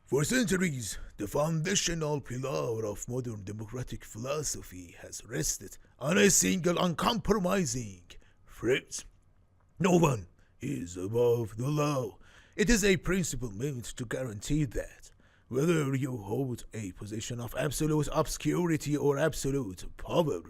For centuries, the foundational pillar of modern democratic philosophy has rested on a single uncompromising phrase. No one is above the law. It is a principle meant to guarantee that, whether you hold a position of absolute obscurity or absolute power,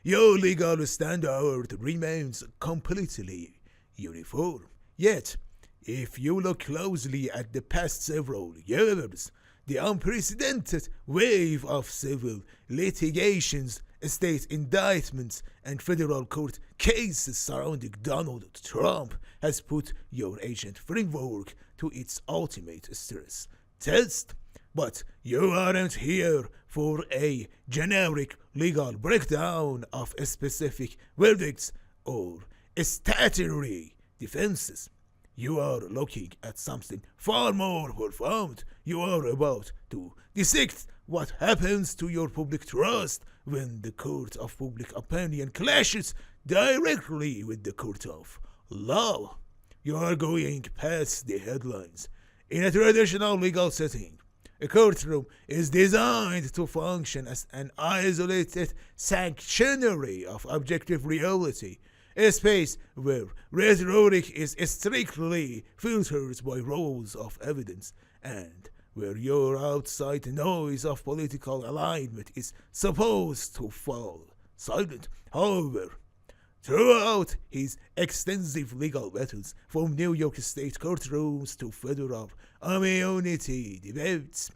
your legal standard remains completely uniform. Yet, if you look closely at the past several years, the unprecedented wave of civil litigations, state indictments, and federal court cases surrounding Donald Trump has put your ancient framework to its ultimate stress test. But you aren't here for a generic legal breakdown of specific verdicts or statutory defenses. You are looking at something far more profound. You are about to dissect what happens to your public trust when the court of public opinion clashes directly with the court of law. You are going past the headlines. In a traditional legal setting, a courtroom is designed to function as an isolated sanctuary of objective reality, a space where rhetoric is strictly filtered by rules of evidence, and where your outside noise of political alignment is supposed to fall silent. However, throughout his extensive legal battles, from New York State courtrooms to federal immunity debates,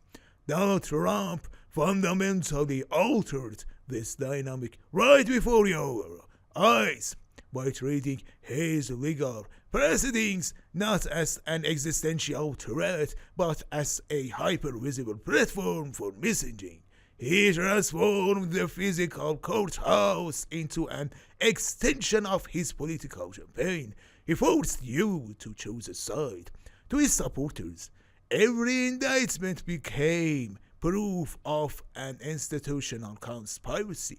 Donald Trump fundamentally altered this dynamic right before your eyes by treating his legal proceedings not as an existential threat but as a hyper-visible platform for messaging. He transformed the physical courthouse into an extension of his political campaign. He forced you to choose a side. To his supporters, every indictment became proof of an institutional conspiracy.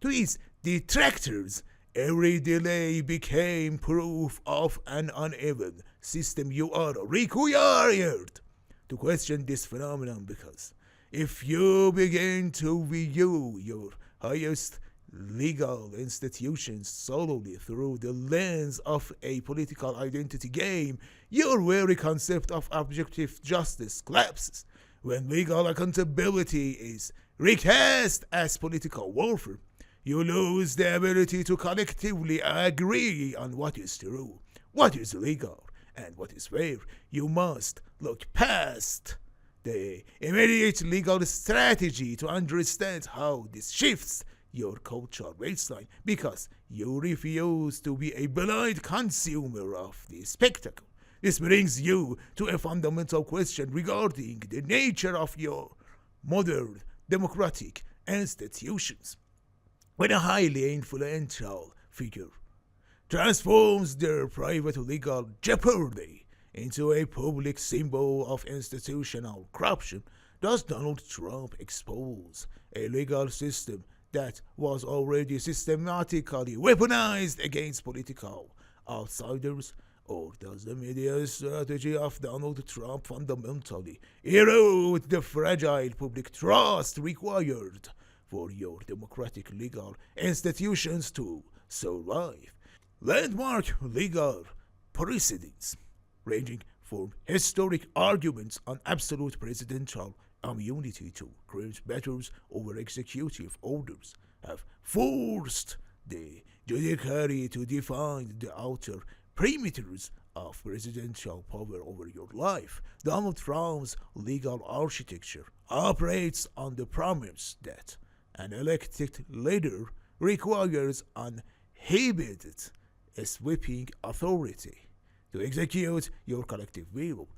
To his detractors, every delay became proof of an uneven system. You are required to question this phenomenon because if you begin to view your highest legal institutions solely through the lens of a political identity game, your very concept of objective justice collapses. When legal accountability is recast as political warfare, you lose the ability to collectively agree on what is true, what is legal, and what is fair. You must look past the immediate legal strategy to understand how this shifts your cultural baseline because you refuse to be a blind consumer of the spectacle. This brings you to a fundamental question regarding the nature of your modern democratic institutions. When a highly influential figure transforms their private legal jeopardy into a public symbol of institutional corruption, does Donald Trump expose a legal system that was already systematically weaponized against political outsiders? Or does the media strategy of Donald Trump fundamentally erode the fragile public trust required for your democratic legal institutions to survive? Landmark legal precedents, ranging from historic arguments on absolute presidential immunity to current battles over executive orders, have forced the judiciary to define the outer perimeters of presidential power over your life. Donald Trump's legal architecture operates on the premise that an elected leader requires uninhibited sweeping authority to execute your collective will,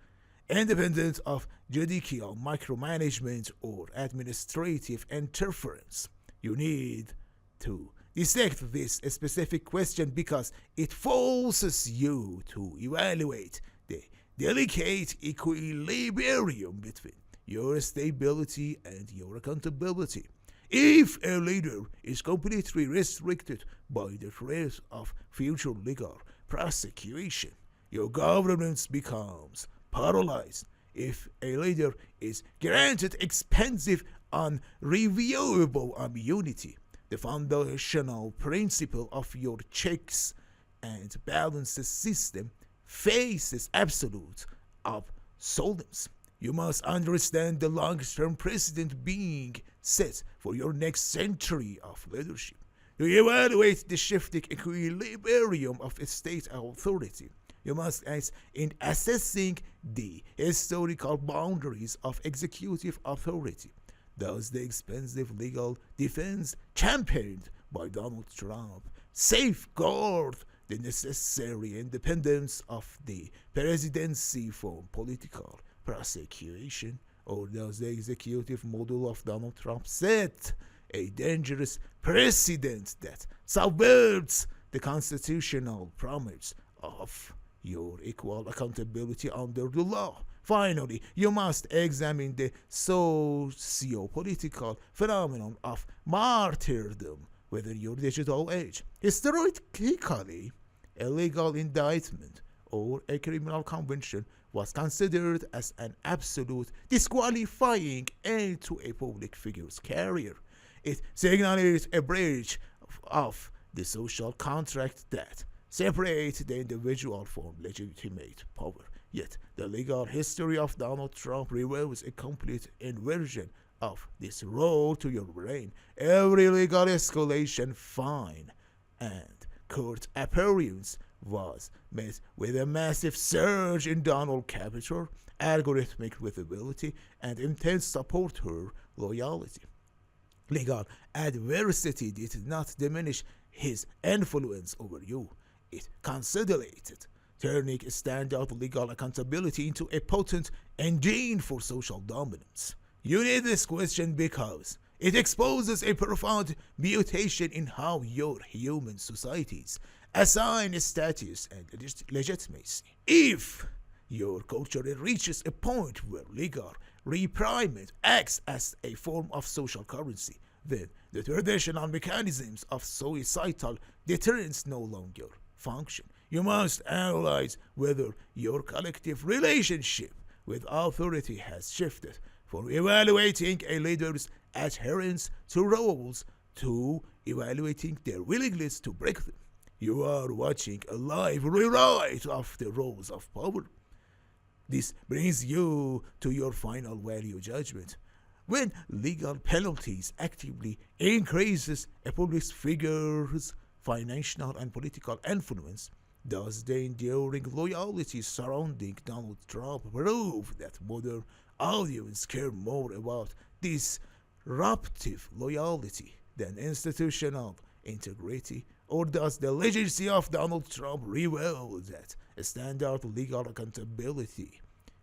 independent of judicial micromanagement or administrative interference. You need to dissect this specific question because it forces you to evaluate the delicate equilibrium between your stability and your accountability. If a leader is completely restricted by the threat of future legal prosecution, your governance becomes paralyzed. if a leader is granted expensive, unreviewable immunity, the foundational principle of your checks and balances system faces absolute obsolescence. You must understand the long-term precedent being set for your next century of leadership. To evaluate the shifting equilibrium of state authority, you must ask in assessing the historical boundaries of executive authority. Does the expensive legal defense championed by Donald Trump safeguard the necessary independence of the presidency from political prosecution, or does the executive model of Donald Trump set a dangerous precedent that subverts the constitutional promise of your equal accountability under the law? Finally, you must examine the socio-political phenomenon of martyrdom within your digital age. Historically, a legal indictment or a criminal conviction was considered as an absolute disqualifying end to a public figure's career. It signaled a breach of the social contract that separates the individual from legitimate power. Yet, the legal history of Donald Trump reveals a complete inversion of this role to your brain. Every legal escalation, fine, and court appearance was met with a massive surge in Donald capital, algorithmic visibility, and intense supporter loyalty. Legal adversity did not diminish his influence over you. It consolidated, turning standard legal accountability into a potent engine for social dominance. You need this question because it exposes a profound mutation in how your human societies assign status and legitimacy. If your culture reaches a point where legal reprimand acts as a form of social currency, then the traditional mechanisms of societal deterrence no longer function. You must analyze whether your collective relationship with authority has shifted from evaluating a leader's adherence to rules to evaluating their willingness to break them. You are watching a live rewrite of the roles of power. This brings you to your final value judgment. When legal penalties actively increases a public figure's financial and political influence, does the enduring loyalty surrounding Donald Trump prove that modern audiences care more about disruptive loyalty than institutional integrity? Or does the legacy of Donald Trump reveal that standard legal accountability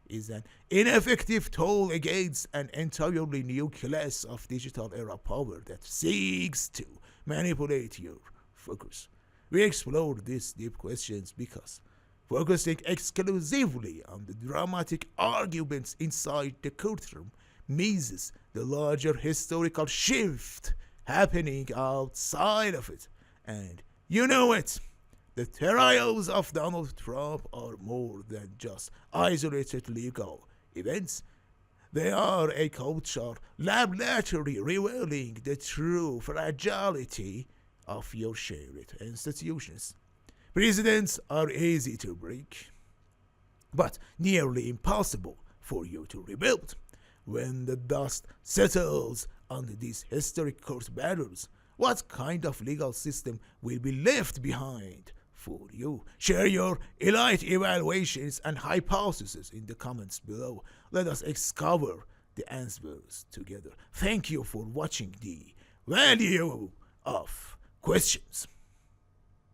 is an ineffective tool against an entirely new class of digital era power that seeks to manipulate your focus? We explore these deep questions because focusing exclusively on the dramatic arguments inside the courtroom misses the larger historical shift happening outside of it. And you know it. The trials of Donald Trump are more than just isolated legal events. They are a culture laboratory revealing the true fragility of your shared institutions. Precedents are easy to break, but nearly impossible for you to rebuild. When the dust settles on these historic court battles, what kind of legal system will be left behind for you? Share your elite evaluations and hypotheses in the comments below. Let us discover the answers together. Thank you for watching the value of questions.